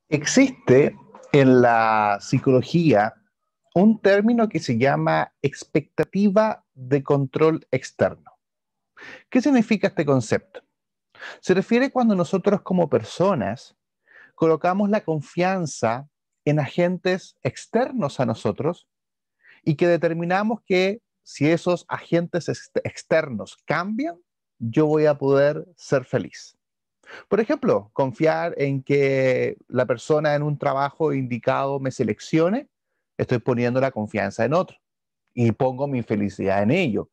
Existe en la psicología un término que se llama expectativa de control externo. ¿Qué significa este concepto? Se refiere cuando nosotros como personas colocamos la confianza en agentes externos a nosotros y que determinamos que si esos agentes externos cambian, yo voy a poder ser feliz. Por ejemplo, confiar en que la persona en un trabajo indicado me seleccione, estoy poniendo la confianza en otro y pongo mi felicidad en ello.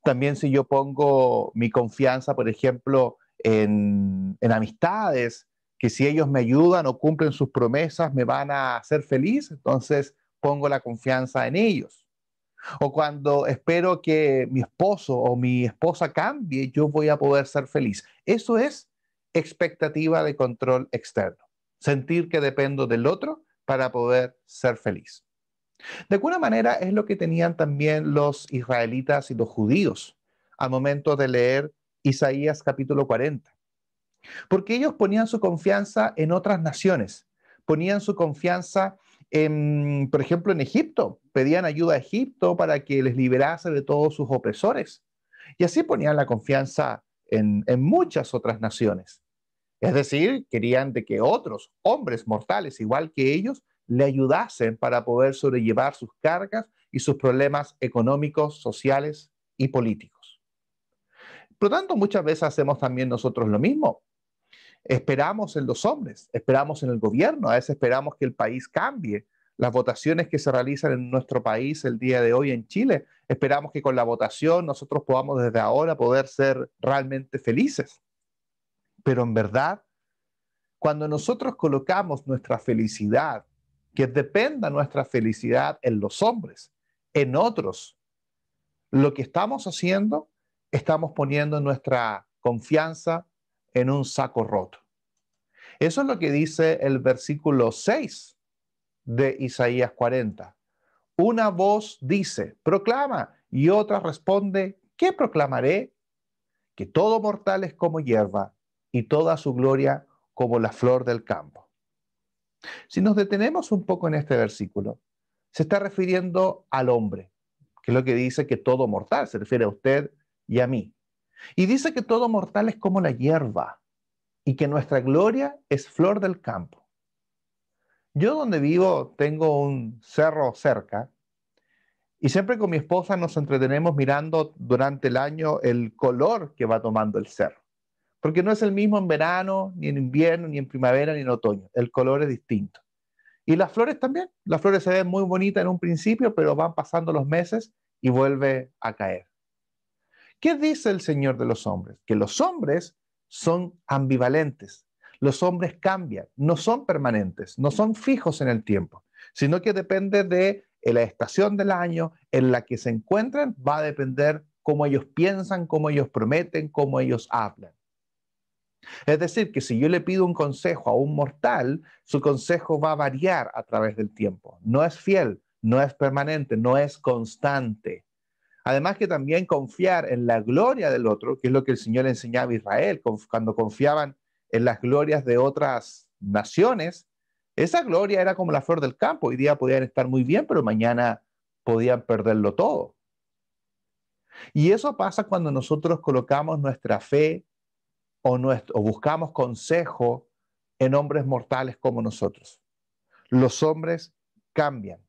También si yo pongo mi confianza, por ejemplo, en amistades, que si ellos me ayudan o cumplen sus promesas, me van a hacer feliz, entonces pongo la confianza en ellos. O cuando espero que mi esposo o mi esposa cambie, yo voy a poder ser feliz. Eso es expectativa de control externo. Sentir que dependo del otro para poder ser feliz. De alguna manera es lo que tenían también los israelitas y los judíos al momento de leer Isaías capítulo 40. Porque ellos ponían su confianza en otras naciones, ponían su confianza por ejemplo, en Egipto, pedían ayuda a Egipto para que les liberase de todos sus opresores. Y así ponían la confianza en muchas otras naciones. Es decir, querían de que otros hombres mortales, igual que ellos, le ayudasen para poder sobrellevar sus cargas y sus problemas económicos, sociales y políticos. Por lo tanto, muchas veces hacemos también nosotros lo mismo. Esperamos en los hombres, esperamos en el gobierno, a veces esperamos que el país cambie. Las votaciones que se realizan en nuestro país el día de hoy en Chile, esperamos que con la votación nosotros podamos desde ahora poder ser realmente felices. Pero en verdad, cuando nosotros colocamos nuestra felicidad, que dependa nuestra felicidad en los hombres, en otros, lo que estamos haciendo, estamos poniendo nuestra confianza en un saco roto. Eso es lo que dice el versículo 6 de Isaías 40. Una voz dice, proclama, y otra responde, ¿qué proclamaré? Que todo mortal es como hierba, y toda su gloria como la flor del campo. Si nos detenemos un poco en este versículo, se está refiriendo al hombre, que es lo que dice que todo mortal, se refiere a usted y a mí. Y dice que todo mortal es como la hierba, y que nuestra gloria es flor del campo. Yo donde vivo tengo un cerro cerca y siempre con mi esposa nos entretenemos mirando durante el año el color que va tomando el cerro. Porque no es el mismo en verano, ni en invierno, ni en primavera, ni en otoño. El color es distinto. Y las flores también. Las flores se ven muy bonitas en un principio, pero van pasando los meses y vuelve a caer. ¿Qué dice el Señor de los hombres? Que los hombres son ambivalentes. Los hombres cambian, no son permanentes, no son fijos en el tiempo, sino que depende de la estación del año en la que se encuentran, va a depender cómo ellos piensan, cómo ellos prometen, cómo ellos hablan. Es decir, que si yo le pido un consejo a un mortal, su consejo va a variar a través del tiempo. No es fiel, no es permanente, no es constante. Además que también confiar en la gloria del otro, que es lo que el Señor enseñaba a Israel, cuando confiaban en las glorias de otras naciones, esa gloria era como la flor del campo. Hoy día podían estar muy bien, pero mañana podían perderlo todo. Y eso pasa cuando nosotros colocamos nuestra fe o buscamos consejo en hombres mortales como nosotros. Los hombres cambian.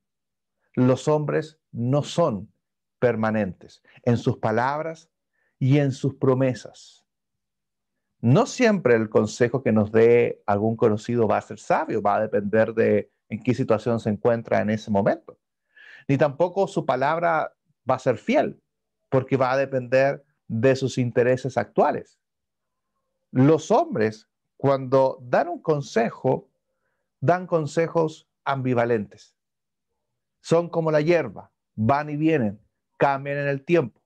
Los hombres no son permanentes en sus palabras y en sus promesas. No siempre el consejo que nos dé algún conocido va a ser sabio, va a depender de en qué situación se encuentra en ese momento. Ni tampoco su palabra va a ser fiel, porque va a depender de sus intereses actuales. Los hombres, cuando dan un consejo, dan consejos ambivalentes. Son como la hierba, van y vienen, cambian en el tiempo.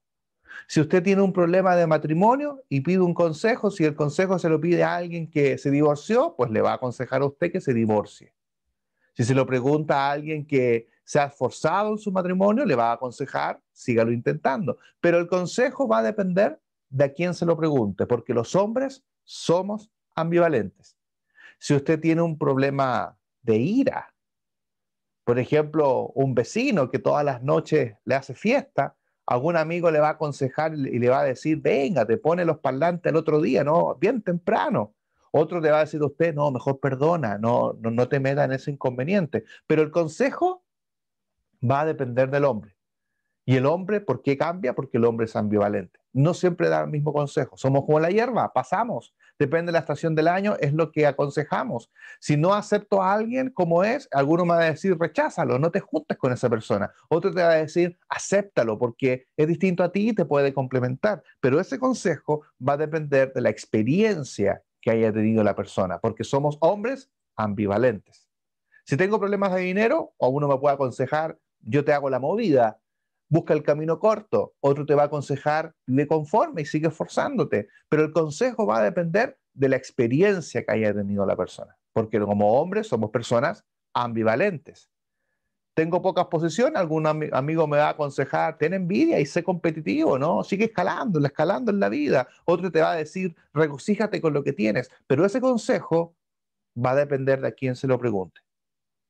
Si usted tiene un problema de matrimonio y pide un consejo, si el consejo se lo pide a alguien que se divorció, pues le va a aconsejar a usted que se divorcie. Si se lo pregunta a alguien que se ha esforzado en su matrimonio, le va a aconsejar, sígalo intentando. Pero el consejo va a depender de a quién se lo pregunte, porque los hombres somos ambivalentes. Si usted tiene un problema de ira. Por ejemplo, un vecino que todas las noches le hace fiesta, algún amigo le va a aconsejar y le va a decir, venga, te pone los parlantes el otro día, ¿no? Bien temprano. Otro le va a decir a usted, no, mejor perdona, no te metas en ese inconveniente. Pero el consejo va a depender del hombre. Y el hombre, ¿por qué cambia? Porque el hombre es ambivalente. No siempre da el mismo consejo. Somos como la hierba, pasamos. Depende de la estación del año, es lo que aconsejamos. Si no acepto a alguien como es, alguno me va a decir, recházalo, no te juntes con esa persona. Otro te va a decir, acéptalo, porque es distinto a ti y te puede complementar. Pero ese consejo va a depender de la experiencia que haya tenido la persona, porque somos hombres ambivalentes. Si tengo problemas de dinero, o uno me puede aconsejar, yo te hago la movida, busca el camino corto, otro te va a aconsejar, vive conforme y sigue esforzándote, pero el consejo va a depender de la experiencia que haya tenido la persona, porque como hombres somos personas ambivalentes. Tengo pocas posiciones, algún amigo me va a aconsejar, ten envidia y sé competitivo, ¿no? Sigue escalando en la vida. Otro te va a decir, regocíjate con lo que tienes, pero ese consejo va a depender de a quién se lo pregunte.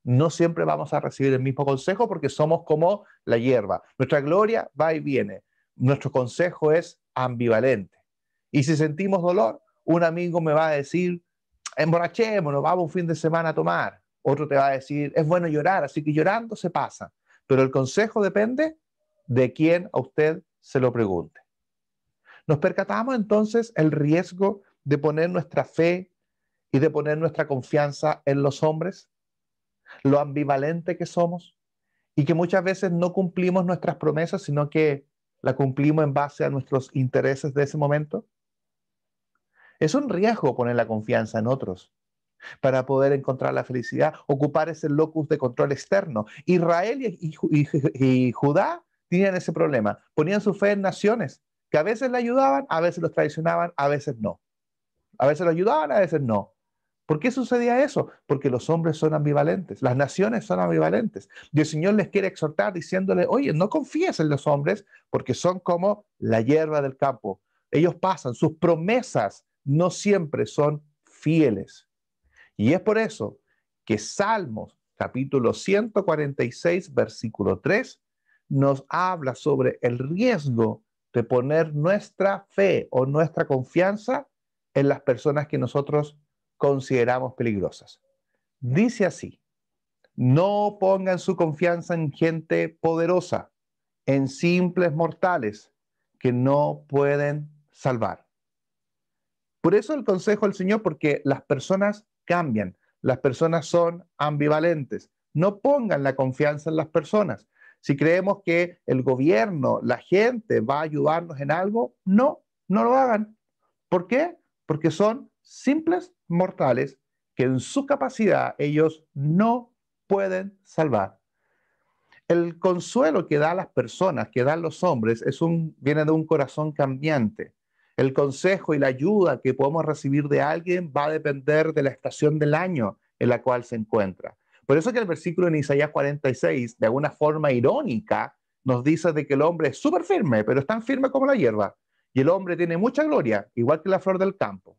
No siempre vamos a recibir el mismo consejo porque somos como la hierba. Nuestra gloria va y viene. Nuestro consejo es ambivalente. Y si sentimos dolor, un amigo me va a decir, emborrachémonos, vamos un fin de semana a tomar. Otro te va a decir, es bueno llorar, así que llorando se pasa. Pero el consejo depende de quién a usted se lo pregunte. Nos percatamos entonces el riesgo de poner nuestra fe y de poner nuestra confianza en los hombres, lo ambivalente que somos y que muchas veces no cumplimos nuestras promesas, sino que la cumplimos en base a nuestros intereses de ese momento. Es un riesgo poner la confianza en otros para poder encontrar la felicidad, ocupar ese locus de control externo. Israel y Judá tenían ese problema, ponían su fe en naciones que a veces le ayudaban, a veces los traicionaban, a veces no. A veces lo ayudaban, a veces no. ¿Por qué sucedía eso? Porque los hombres son ambivalentes, las naciones son ambivalentes. Y el Señor les quiere exhortar diciéndole, oye, no confíes en los hombres porque son como la hierba del campo. Ellos pasan, sus promesas no siempre son fieles. Y es por eso que Salmos capítulo 146, versículo 3, nos habla sobre el riesgo de poner nuestra fe o nuestra confianza en las personas que nosotros consideramos peligrosas. Dice así, no pongan su confianza en gente poderosa, en simples mortales que no pueden salvar. Por eso el consejo del Señor, porque las personas cambian, las personas son ambivalentes. No pongan la confianza en las personas. Si creemos que el gobierno, la gente va a ayudarnos en algo, no lo hagan. ¿Por qué? Porque son simples mortales que en su capacidad ellos no pueden salvar. El consuelo que da a las personas, que dan los hombres, viene de un corazón cambiante. El consejo y la ayuda que podemos recibir de alguien va a depender de la estación del año en la cual se encuentra. Por eso que el versículo en Isaías 46, de alguna forma irónica, nos dice de que el hombre es súper firme, pero es tan firme como la hierba. Y el hombre tiene mucha gloria, igual que la flor del campo.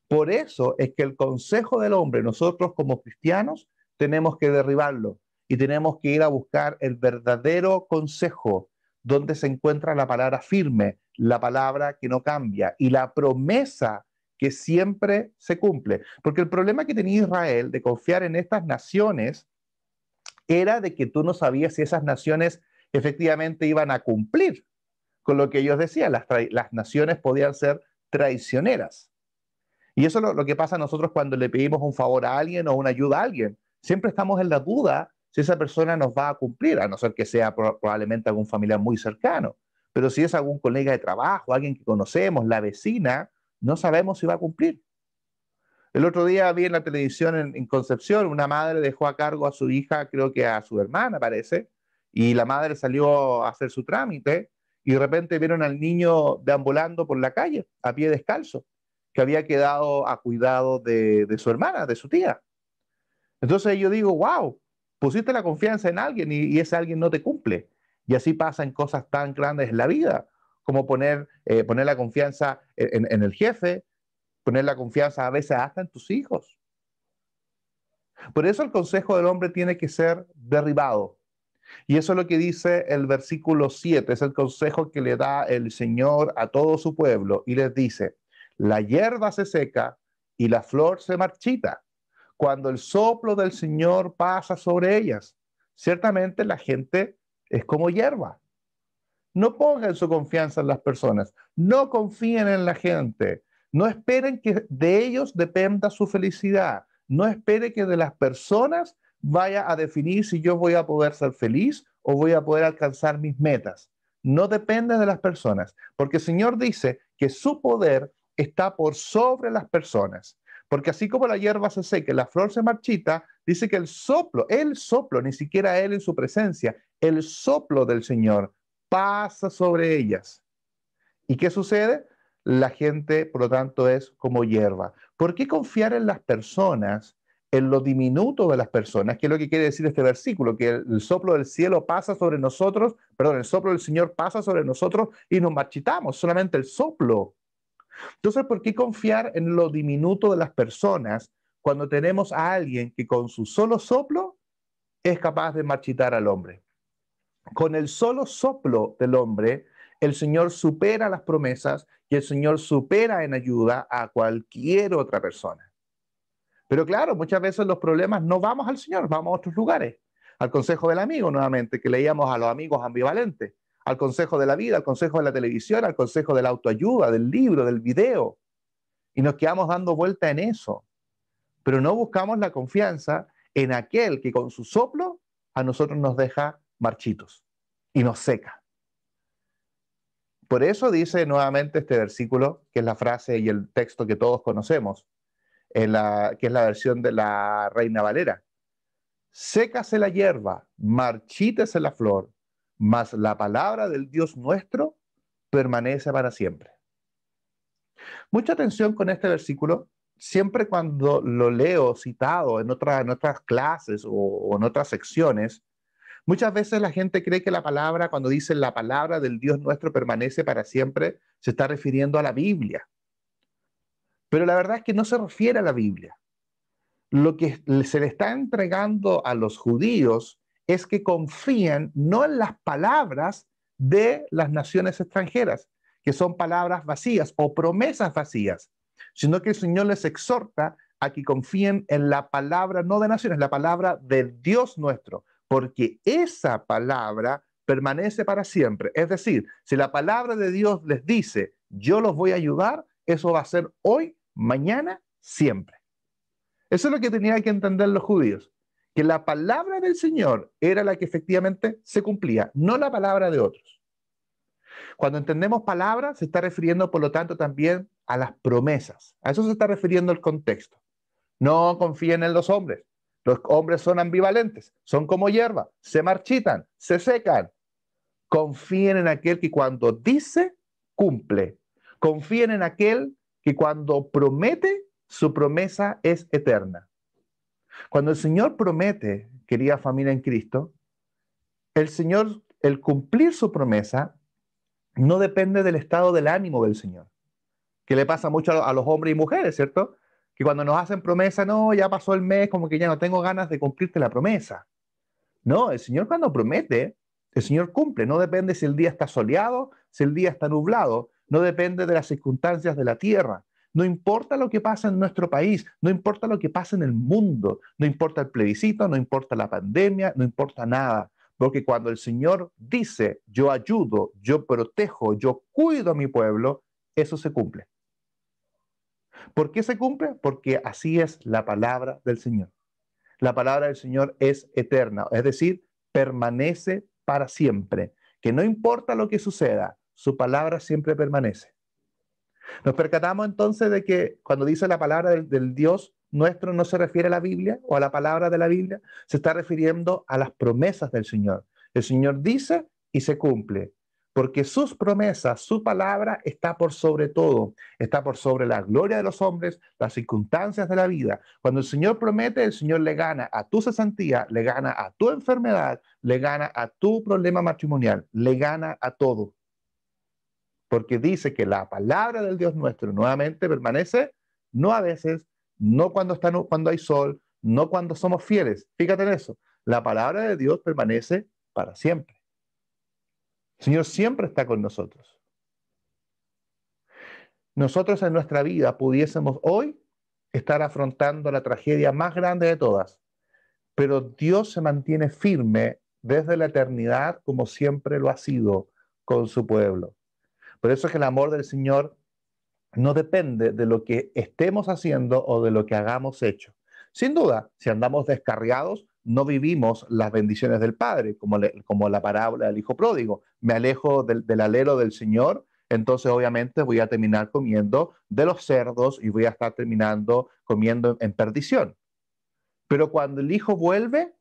Por eso es que el consejo del hombre, nosotros como cristianos, tenemos que derribarlo y tenemos que ir a buscar el verdadero consejo, donde se encuentra la palabra firme, la palabra que no cambia y la promesa que siempre se cumple. Porque el problema que tenía Israel de confiar en estas naciones era de que tú no sabías si esas naciones efectivamente iban a cumplir con lo que ellos decían. Las naciones podían ser traicioneras. Y eso es lo que pasa a nosotros cuando le pedimos un favor a alguien o una ayuda a alguien. Siempre estamos en la duda si esa persona nos va a cumplir, a no ser que sea probablemente algún familiar muy cercano. Pero si es algún colega de trabajo, alguien que conocemos, la vecina, no sabemos si va a cumplir. El otro día vi en la televisión en Concepción, una madre dejó a cargo a su hija, creo que a su hermana parece, y la madre salió a hacer su trámite y de repente vieron al niño deambulando por la calle, a pie descalzo, que había quedado a cuidado de su hermana, de su tía. Entonces yo digo, wow, pusiste la confianza en alguien y ese alguien no te cumple. Y así pasa en cosas tan grandes en la vida, como poner la confianza en el jefe, poner la confianza a veces hasta en tus hijos. Por eso el consejo del hombre tiene que ser derribado. Y eso es lo que dice el versículo 7, es el consejo que le da el Señor a todo su pueblo y les dice, la hierba se seca y la flor se marchita cuando el soplo del Señor pasa sobre ellas. Ciertamente la gente es como hierba. No pongan su confianza en las personas, no confíen en la gente, no esperen que de ellos dependa su felicidad, no espere que de las personas vaya a definir si yo voy a poder ser feliz o voy a poder alcanzar mis metas. No depende de las personas, porque el Señor dice que su poder está por sobre las personas. Porque así como la hierba se seca, la flor se marchita, dice que el soplo, ni siquiera Él en su presencia, el soplo del Señor pasa sobre ellas. ¿Y qué sucede? La gente, por lo tanto, es como hierba. ¿Por qué confiar en las personas, en lo diminuto de las personas? ¿Qué es lo que quiere decir este versículo? Que el soplo del cielo pasa sobre nosotros, perdón, el soplo del Señor pasa sobre nosotros y nos marchitamos, solamente el soplo. Entonces, ¿por qué confiar en lo diminuto de las personas cuando tenemos a alguien que con su solo soplo es capaz de marchitar al hombre? Con el solo soplo del hombre, el Señor supera las promesas y el Señor supera en ayuda a cualquier otra persona. Pero claro, muchas veces los problemas no vamos al Señor, vamos a otros lugares. Al consejo del amigo nuevamente, que leíamos a los amigos ambivalentes, al consejo de la vida, al consejo de la televisión, al consejo de la autoayuda, del libro, del video. Y nos quedamos dando vuelta en eso. Pero no buscamos la confianza en aquel que con su soplo a nosotros nos deja marchitos y nos seca. Por eso dice nuevamente este versículo, que es la frase y el texto que todos conocemos, que es la versión de la Reina Valera. Sécase la hierba, marchítese la flor, mas la palabra del Dios nuestro permanece para siempre. Mucha atención con este versículo. Siempre cuando lo leo citado en otras clases o en otras secciones, muchas veces la gente cree que la palabra, cuando dice la palabra del Dios nuestro permanece para siempre, se está refiriendo a la Biblia. Pero la verdad es que no se refiere a la Biblia. Lo que se le está entregando a los judíos es que confíen no en las palabras de las naciones extranjeras, que son palabras vacías o promesas vacías, sino que el Señor les exhorta a que confíen en la palabra, no de naciones, la palabra del Dios nuestro, porque esa palabra permanece para siempre. Es decir, si la palabra de Dios les dice, yo los voy a ayudar, eso va a ser hoy, mañana, siempre. Eso es lo que tenían que entender los judíos, que la palabra del Señor era la que efectivamente se cumplía, no la palabra de otros. Cuando entendemos palabra, se está refiriendo, por lo tanto, también a las promesas. A eso se está refiriendo el contexto. No confíen en los hombres. Los hombres son ambivalentes, son como hierba, se marchitan, se secan. Confíen en aquel que cuando dice, cumple. Confíen en aquel que cuando promete, su promesa es eterna. Cuando el Señor promete, querida familia en Cristo, el Señor, el cumplir su promesa, no depende del estado del ánimo del Señor, que le pasa mucho a los hombres y mujeres, ¿cierto? Que cuando nos hacen promesa, no, ya pasó el mes, como que ya no tengo ganas de cumplirte la promesa. No, el Señor cuando promete, el Señor cumple, no depende si el día está soleado, si el día está nublado, no depende de las circunstancias de la tierra. No importa lo que pasa en nuestro país, no importa lo que pasa en el mundo, no importa el plebiscito, no importa la pandemia, no importa nada. Porque cuando el Señor dice, yo ayudo, yo protejo, yo cuido a mi pueblo, eso se cumple. ¿Por qué se cumple? Porque así es la palabra del Señor. La palabra del Señor es eterna, es decir, permanece para siempre. Que no importa lo que suceda, su palabra siempre permanece. Nos percatamos entonces de que cuando dice la palabra del Dios nuestro no se refiere a la Biblia o a la palabra de la Biblia, se está refiriendo a las promesas del Señor. El Señor dice y se cumple, porque sus promesas, su palabra está por sobre todo, está por sobre la gloria de los hombres, las circunstancias de la vida. Cuando el Señor promete, el Señor le gana a tu cesantía, le gana a tu enfermedad, le gana a tu problema matrimonial, le gana a todo. Porque dice que la palabra del Dios nuestro nuevamente permanece, no a veces, no cuando hay sol, no cuando somos fieles. Fíjate en eso. La palabra de Dios permanece para siempre. El Señor siempre está con nosotros. Nosotros en nuestra vida pudiésemos hoy estar afrontando la tragedia más grande de todas, pero Dios se mantiene firme desde la eternidad como siempre lo ha sido con su pueblo. Por eso es que el amor del Señor no depende de lo que estemos haciendo o de lo que hagamos hecho. Sin duda, si andamos descarriados, no vivimos las bendiciones del Padre, como la parábola del Hijo Pródigo. Me alejo del alero del Señor, entonces obviamente voy a terminar comiendo de los cerdos y voy a estar terminando comiendo en perdición. Pero cuando el Hijo vuelve,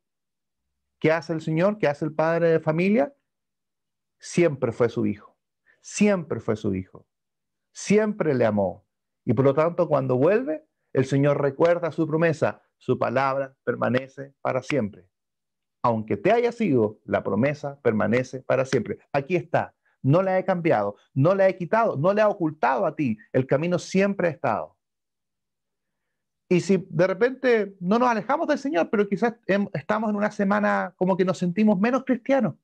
¿qué hace el Señor? ¿Qué hace el Padre de familia? Siempre fue su Hijo. Siempre fue su Hijo. Siempre le amó. Y por lo tanto, cuando vuelve, el Señor recuerda su promesa. Su palabra permanece para siempre. Aunque te haya sido, la promesa permanece para siempre. Aquí está. No la he cambiado, no la he quitado, no la he ocultado a ti. El camino siempre ha estado. Y si de repente no nos alejamos del Señor, pero quizás estamos en una semana como que nos sentimos menos cristianos.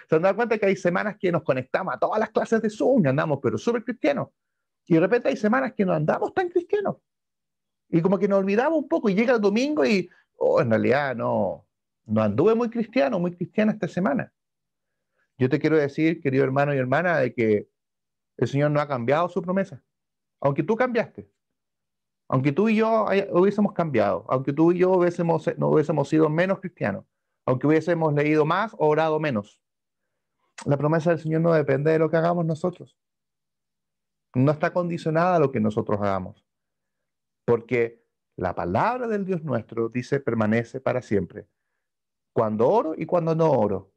Se han dado cuenta que hay semanas que nos conectamos a todas las clases de Zoom y andamos, pero súper cristianos. Y de repente hay semanas que no andamos tan cristianos. Y como que nos olvidamos un poco y llega el domingo y, oh, en realidad no anduve muy cristiano, muy cristiana esta semana. Yo te quiero decir, querido hermano y hermana, de que el Señor no ha cambiado su promesa. Aunque tú cambiaste, aunque tú y yo hubiésemos cambiado, aunque tú y yo no hubiésemos sido menos cristianos, aunque hubiésemos leído más o orado menos, la promesa del Señor no depende de lo que hagamos nosotros. No está condicionada a lo que nosotros hagamos. Porque la palabra del Dios nuestro dice permanece para siempre. Cuando oro y cuando no oro.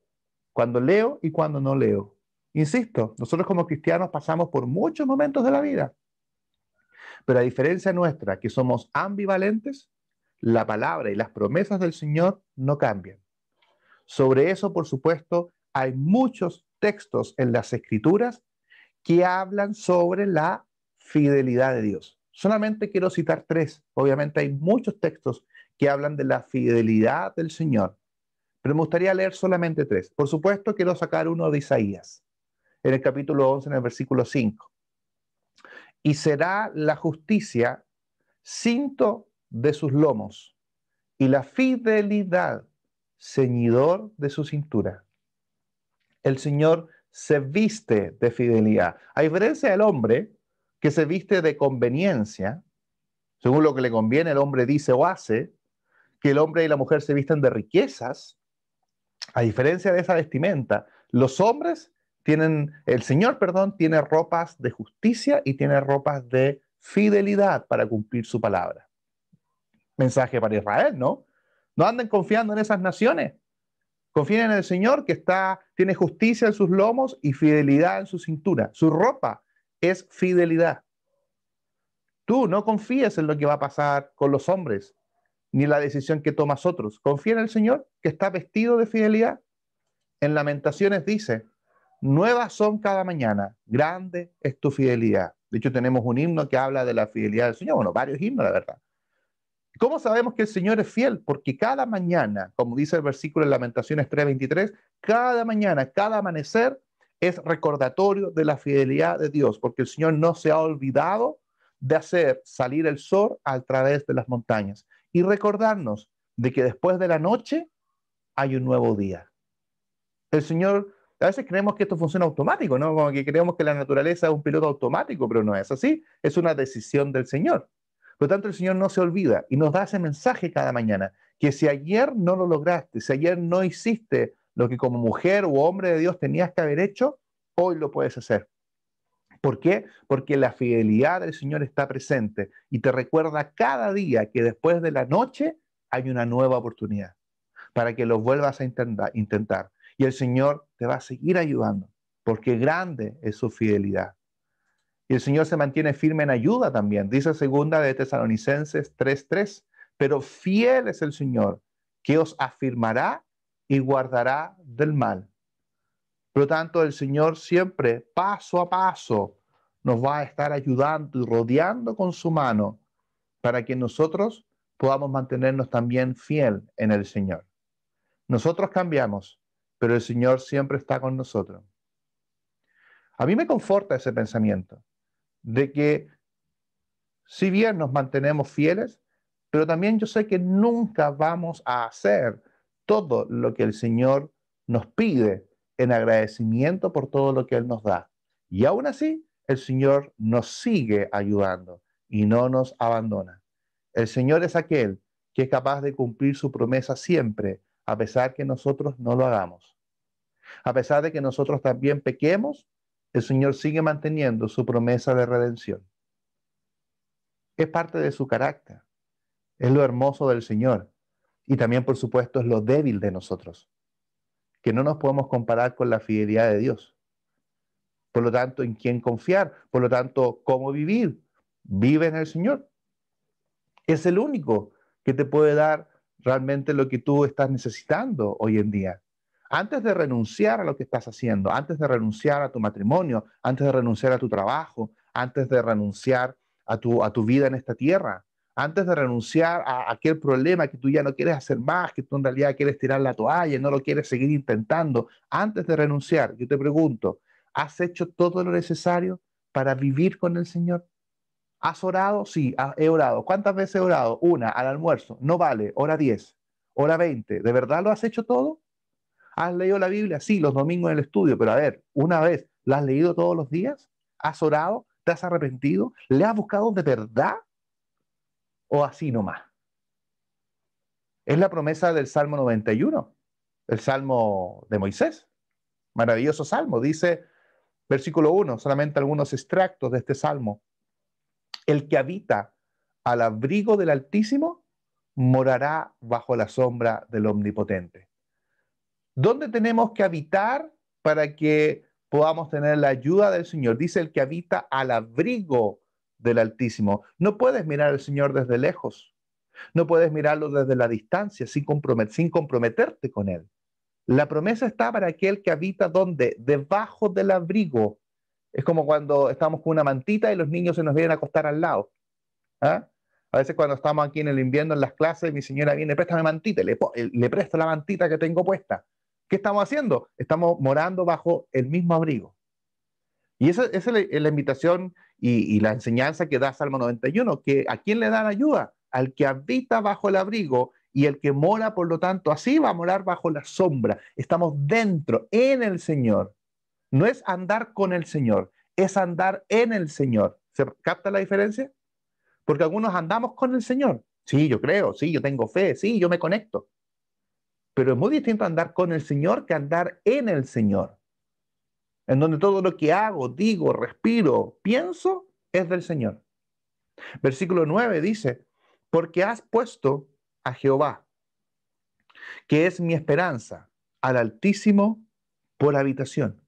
Cuando leo y cuando no leo. Insisto, nosotros como cristianos pasamos por muchos momentos de la vida. Pero a diferencia nuestra, que somos ambivalentes, la palabra y las promesas del Señor no cambian. Sobre eso, por supuesto, hay muchos textos en las Escrituras que hablan sobre la fidelidad de Dios. Solamente quiero citar tres. Obviamente hay muchos textos que hablan de la fidelidad del Señor, pero me gustaría leer solamente tres. Por supuesto, quiero sacar uno de Isaías, en el capítulo 11, en el versículo 5. Y será la justicia cinto de sus lomos y la fidelidad ceñidor de su cintura. El Señor se viste de fidelidad. A diferencia del hombre, que se viste de conveniencia, según lo que le conviene, el hombre dice o hace, que el hombre y la mujer se visten de riquezas, a diferencia de esa vestimenta, los hombres el Señor, perdón, tiene ropas de justicia y tiene ropas de fidelidad para cumplir su palabra. Mensaje para Israel, ¿no? No anden confiando en esas naciones. Confíen en el Señor que tiene justicia en sus lomos y fidelidad en su cintura. Su ropa es fidelidad. Tú no confíes en lo que va a pasar con los hombres, ni la decisión que tomas otros. Confía en el Señor que está vestido de fidelidad. En Lamentaciones dice, nuevas son cada mañana, grande es tu fidelidad. De hecho, tenemos un himno que habla de la fidelidad del Señor. Bueno, varios himnos, la verdad. ¿Cómo sabemos que el Señor es fiel? Porque cada mañana, como dice el versículo en Lamentaciones 3:23, cada mañana, cada amanecer es recordatorio de la fidelidad de Dios, porque el Señor no se ha olvidado de hacer salir el sol a través de las montañas y recordarnos de que después de la noche hay un nuevo día. El Señor, a veces creemos que esto funciona automático, ¿no? Como que creemos que la naturaleza es un piloto automático, pero no es así, es una decisión del Señor. Por lo tanto, el Señor no se olvida y nos da ese mensaje cada mañana, que si ayer no lo lograste, si ayer no hiciste lo que como mujer o hombre de Dios tenías que haber hecho, hoy lo puedes hacer. ¿Por qué? Porque la fidelidad del Señor está presente y te recuerda cada día que después de la noche hay una nueva oportunidad para que lo vuelvas a intentar. Y el Señor te va a seguir ayudando, porque grande es su fidelidad. Y el Señor se mantiene firme en ayuda también. Dice segunda de Tesalonicenses 3:3, pero fiel es el Señor, que os afirmará y guardará del mal. Por lo tanto, el Señor siempre, paso a paso, nos va a estar ayudando y rodeando con su mano para que nosotros podamos mantenernos también fiel en el Señor. Nosotros cambiamos, pero el Señor siempre está con nosotros. A mí me conforta ese pensamiento de que si bien nos mantenemos fieles, pero también yo sé que nunca vamos a hacer todo lo que el Señor nos pide en agradecimiento por todo lo que Él nos da. Y aún así, el Señor nos sigue ayudando y no nos abandona. El Señor es aquel que es capaz de cumplir su promesa siempre, a pesar que nosotros no lo hagamos. A pesar de que nosotros también pequemos, el Señor sigue manteniendo su promesa de redención. Es parte de su carácter, es lo hermoso del Señor y también, por supuesto, es lo débil de nosotros, que no nos podemos comparar con la fidelidad de Dios. Por lo tanto, ¿en quién confiar? Por lo tanto, ¿cómo vivir? Vive en el Señor. Es el único que te puede dar realmente lo que tú estás necesitando hoy en día. Antes de renunciar a lo que estás haciendo, antes de renunciar a tu matrimonio, antes de renunciar a tu trabajo, antes de renunciar a tu vida en esta tierra, antes de renunciar a aquel problema que tú ya no quieres hacer más, que tú en realidad quieres tirar la toalla y no lo quieres seguir intentando, antes de renunciar, yo te pregunto, ¿has hecho todo lo necesario para vivir con el Señor? ¿Has orado? Sí, he orado. ¿Cuántas veces he orado? Una, al almuerzo. No vale. Hora 10, hora 20. ¿De verdad lo has hecho todo? ¿Has leído la Biblia? Sí, los domingos en el estudio, pero a ver, una vez, ¿la has leído todos los días? ¿Has orado? ¿Te has arrepentido? ¿Le has buscado de verdad o así nomás? Es la promesa del Salmo 91, el Salmo de Moisés. Maravilloso salmo. Dice, versículo 1, solamente algunos extractos de este salmo. El que habita al abrigo del Altísimo morará bajo la sombra del Omnipotente. ¿Dónde tenemos que habitar para que podamos tener la ayuda del Señor? Dice el que habita al abrigo del Altísimo. No puedes mirar al Señor desde lejos. No puedes mirarlo desde la distancia sin comprometerte con Él. La promesa está para aquel que habita donde, debajo del abrigo. Es como cuando estamos con una mantita y los niños se nos vienen a acostar al lado. ¿Ah? A veces cuando estamos aquí en el invierno en las clases, mi señora viene, préstame mantita, y le presto la mantita que tengo puesta. ¿Qué estamos haciendo? Estamos morando bajo el mismo abrigo. Y esa es la invitación y la enseñanza que da Salmo 91, que ¿a quién le dan ayuda? Al que habita bajo el abrigo y el que mora, por lo tanto, así va a morar bajo la sombra. Estamos dentro, en el Señor. No es andar con el Señor, es andar en el Señor. ¿Se capta la diferencia? Porque algunos andamos con el Señor. Sí, yo creo, sí, yo tengo fe, sí, yo me conecto. Pero es muy distinto andar con el Señor que andar en el Señor, en donde todo lo que hago, digo, respiro, pienso, es del Señor. Versículo 9 dice, porque has puesto a Jehová, que es mi esperanza, al Altísimo por habitación.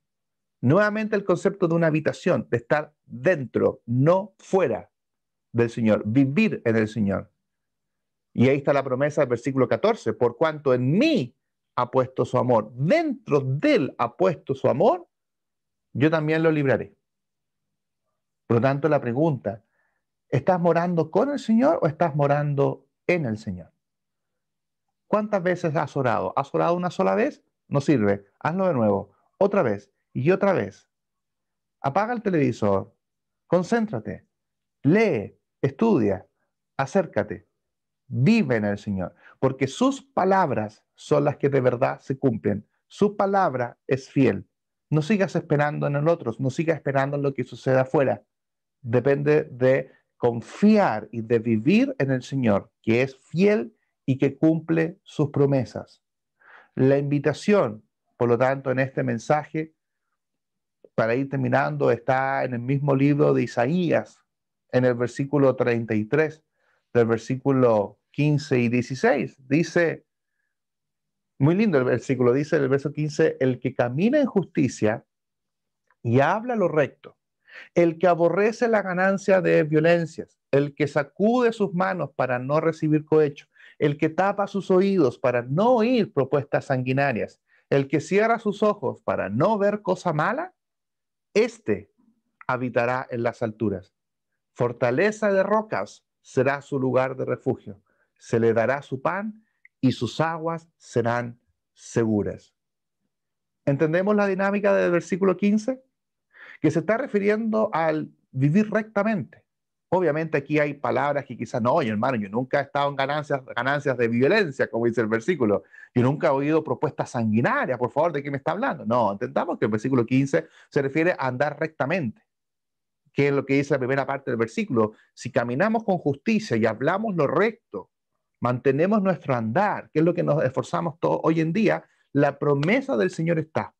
Nuevamente el concepto de una habitación, de estar dentro, no fuera del Señor, vivir en el Señor. Y ahí está la promesa del versículo 14, por cuanto en mí ha puesto su amor, dentro de él ha puesto su amor, yo también lo libraré. Por lo tanto, la pregunta, ¿estás morando con el Señor o estás morando en el Señor? ¿Cuántas veces has orado? ¿Has orado una sola vez? No sirve. Hazlo de nuevo. Otra vez y otra vez. Apaga el televisor. Concéntrate. Lee. Estudia. Acércate. Vive en el Señor, porque sus palabras son las que de verdad se cumplen. Su palabra es fiel. No sigas esperando en el otro, no sigas esperando en lo que suceda afuera. Depende de confiar y de vivir en el Señor, que es fiel y que cumple sus promesas. La invitación, por lo tanto, en este mensaje, para ir terminando, está en el mismo libro de Isaías, en el versículo 33, del versículo 15 y 16. Dice, muy lindo el versículo, dice el verso 15, el que camina en justicia y habla lo recto, el que aborrece la ganancia de violencias, el que sacude sus manos para no recibir cohecho, el que tapa sus oídos para no oír propuestas sanguinarias, el que cierra sus ojos para no ver cosa mala, este habitará en las alturas. Fortaleza de rocas será su lugar de refugio. se le dará su pan y sus aguas serán seguras. ¿Entendemos la dinámica del versículo 15? Que se está refiriendo al vivir rectamente. Obviamente aquí hay palabras que quizás no, oye hermano, yo nunca he estado en ganancias de violencia, como dice el versículo. Yo nunca he oído propuestas sanguinarias, por favor, ¿de qué me está hablando? No, entendamos que el versículo 15 se refiere a andar rectamente, que es lo que dice la primera parte del versículo. Si caminamos con justicia y hablamos lo recto, mantenemos nuestro andar, que es lo que nos esforzamos todos hoy en día, la promesa del Señor está.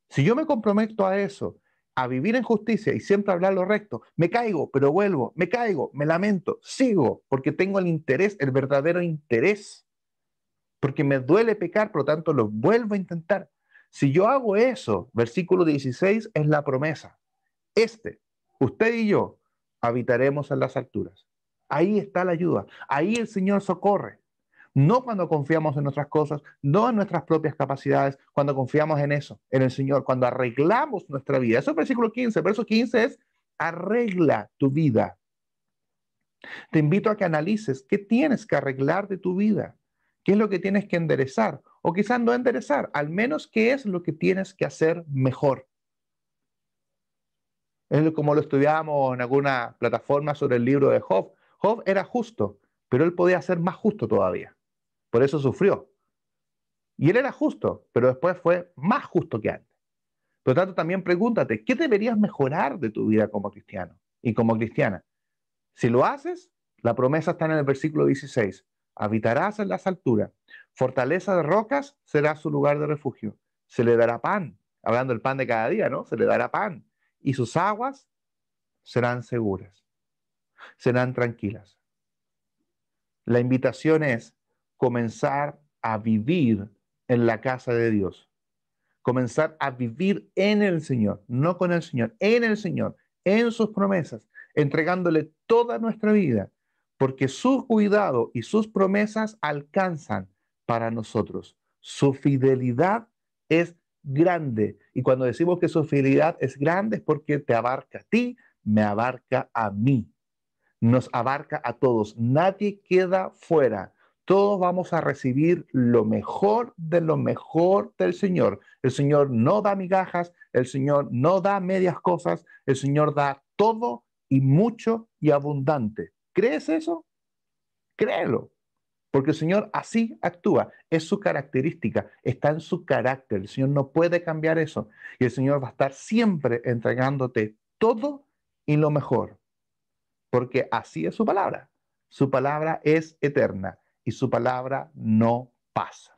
Si yo me comprometo a eso, a vivir en justicia y siempre hablar lo recto, me caigo, pero vuelvo, me caigo, me lamento, sigo, porque tengo el interés, el verdadero interés, porque me duele pecar, por lo tanto lo vuelvo a intentar. Si yo hago eso, versículo 16 es la promesa. Usted y yo, habitaremos en las alturas. Ahí está la ayuda, ahí el Señor socorre. No cuando confiamos en nuestras cosas, no en nuestras propias capacidades, cuando confiamos en eso, en el Señor, cuando arreglamos nuestra vida. Eso es versículo 15. Verso 15 es, arregla tu vida. Te invito a que analices qué tienes que arreglar de tu vida, qué es lo que tienes que enderezar, o quizás no enderezar, al menos qué es lo que tienes que hacer mejor. Es como lo estudiábamos en alguna plataforma sobre el libro de Job. Job era justo, pero él podía ser más justo todavía. Por eso sufrió. Y él era justo, pero después fue más justo que antes. Por lo tanto, también pregúntate, ¿qué deberías mejorar de tu vida como cristiano y como cristiana? Si lo haces, la promesa está en el versículo 16. Habitarás en las alturas. Fortaleza de rocas será su lugar de refugio. Se le dará pan, hablando del pan de cada día, ¿no? Se le dará pan. Y sus aguas serán seguras, serán tranquilas. La invitación es comenzar a vivir en la casa de Dios. Comenzar a vivir en el Señor, no con el Señor, en el Señor, en sus promesas, entregándole toda nuestra vida, porque su cuidado y sus promesas alcanzan para nosotros. Su fidelidad es grande. Y cuando decimos que su fidelidad es grande es porque te abarca a ti, me abarca a mí, nos abarca a todos. Nadie queda fuera. Todos vamos a recibir lo mejor de lo mejor del Señor. El Señor no da migajas, el Señor no da medias cosas, el Señor da todo y mucho y abundante. ¿Crees eso? Créelo, porque el Señor así actúa, es su característica, está en su carácter. El Señor no puede cambiar eso y el Señor va a estar siempre entregándote todo y lo mejor, porque así es su palabra. Su palabra es eterna y su palabra no pasa.